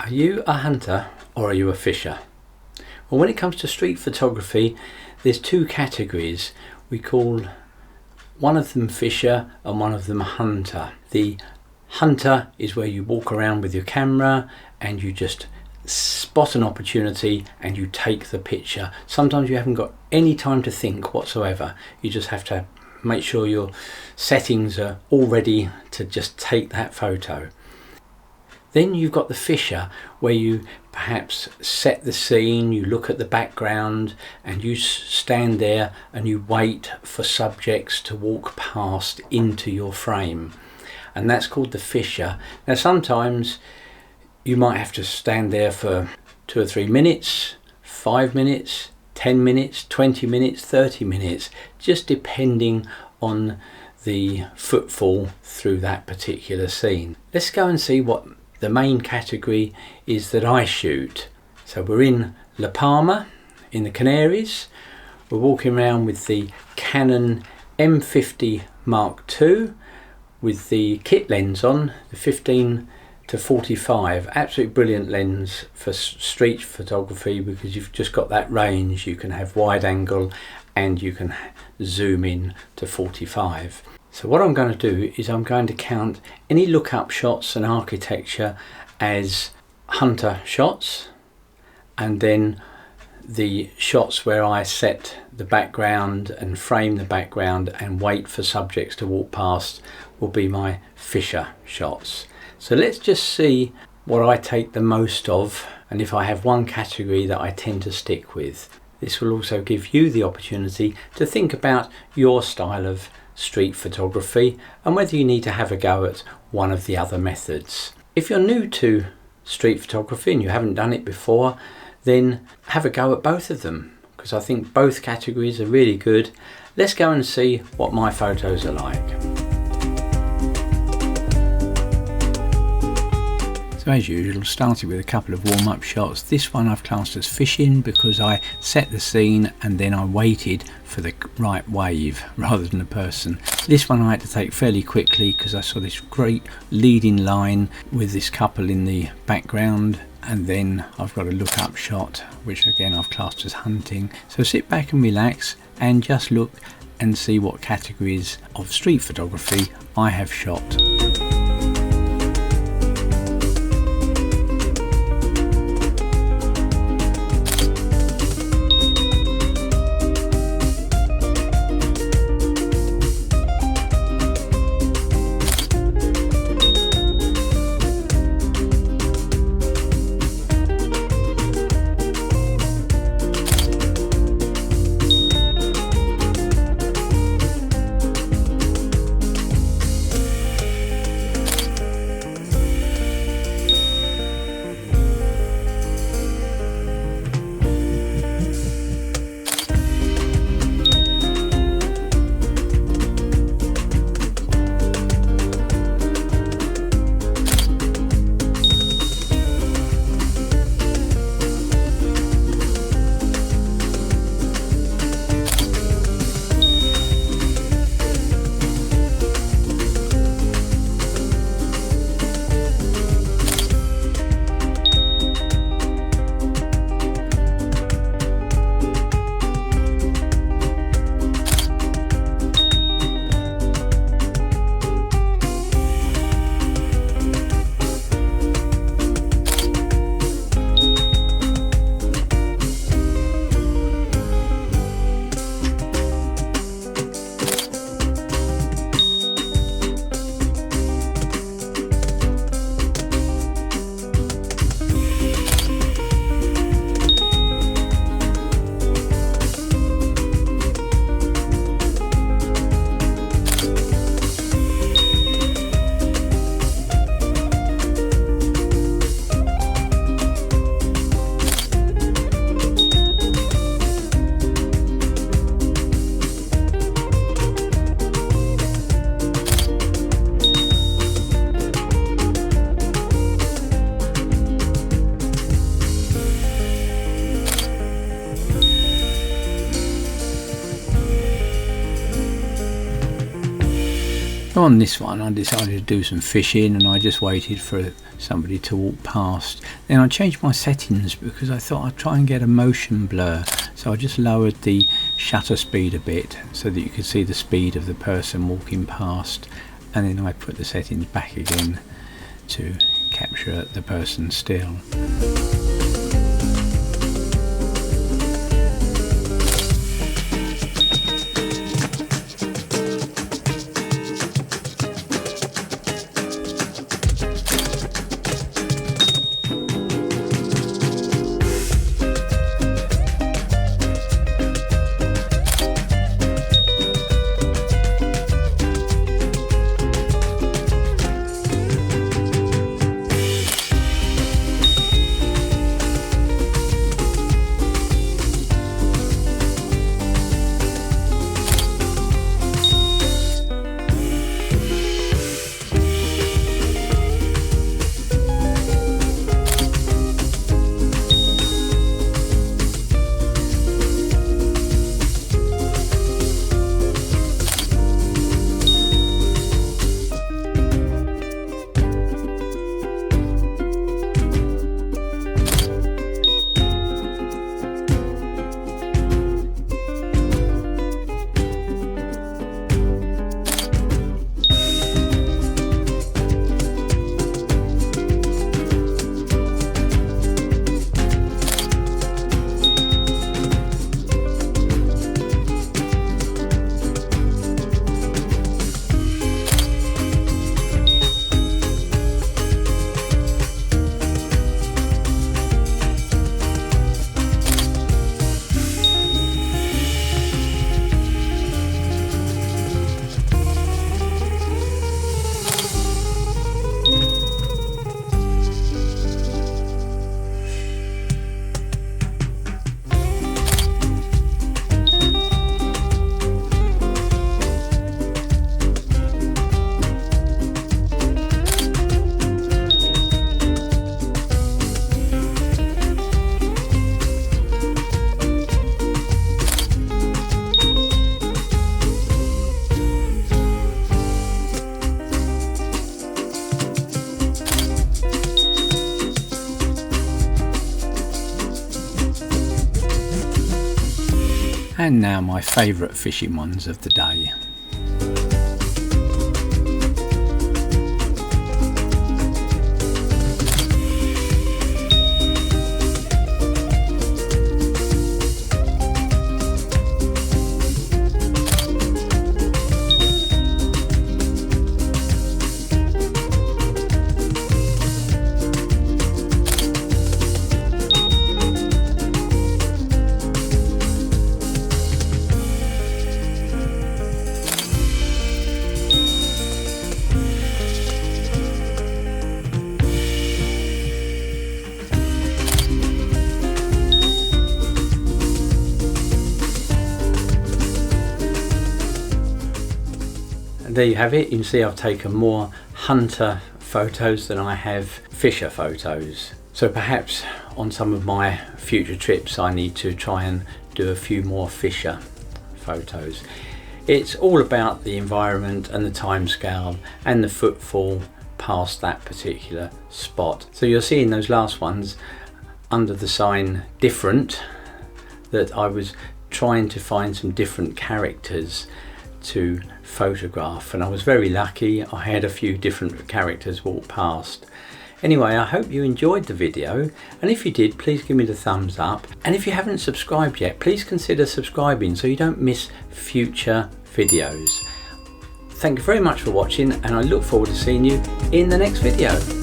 Are you a hunter or are you a fisher? Well, when it comes to street photography, there's two categories. We call one of them fisher and one of them hunter. The hunter is where you walk around with your camera and you just spot an opportunity and you take the picture. Sometimes you haven't got any time to think whatsoever. You just have to make sure your settings are all ready to just take that photo. Then you've got the fisher, where you perhaps set the scene, you look at the background and you stand there and you wait for subjects to walk past into your frame. And that's called the fisher. Now sometimes you might have to stand there for 2 or 3 minutes, 5 minutes, 10 minutes, 20 minutes, 30 minutes, just depending on the footfall through that particular scene. Let's go and see what the main category is that I shoot. So we're in Palma in the Canaries. We're walking around with the Canon M50 Mark II with the kit lens on, the 15 to 45. Absolutely brilliant lens for street photography because you've just got that range. You can have wide angle and you can zoom in to 45. So what I'm going to do is I'm going to count any look-up shots and architecture as hunter shots, and then the shots where I set the background and frame the background and wait for subjects to walk past will be my fisher shots. So let's just see what I take the most of and if I have one category that I tend to stick with. This will also give you the opportunity to think about your style of street photography and whether you need to have a go at one of the other methods. If you're new to street photography and you haven't done it before, then have a go at both of them because I think both categories are really good. Let's go and see what my photos are like. So as usual, started with a couple of warm-up shots. This one I've classed as fishing because I set the scene and then I waited for the right wave rather than a person. This one I had to take fairly quickly because I saw this great leading line with this couple in the background, and then I've got a look-up shot which again I've classed as hunting. So sit back and relax and just look and see what categories of street photography I have shot. So on this one I decided to do some fishing, and I just waited for somebody to walk past. Then I changed my settings because I thought I'd try and get a motion blur, so I just lowered the shutter speed a bit so that you could see the speed of the person walking past, and then I put the settings back again to capture the person still. And now my favourite fishing ones of the day. There you have it. You can see I've taken more hunter photos than I have fisher photos. So perhaps on some of my future trips I need to try and do a few more fisher photos. It's all about the environment and the time scale and the footfall past that particular spot. So you're seeing those last ones under the sign different, that I was trying to find some different characters to photograph, and I was very lucky. I had a few different characters walk past. Anyway, I hope you enjoyed the video, and if you did, please give me the thumbs up, and if you haven't subscribed yet, please consider subscribing so you don't miss future videos. Thank you very much for watching, and I look forward to seeing you in the next video.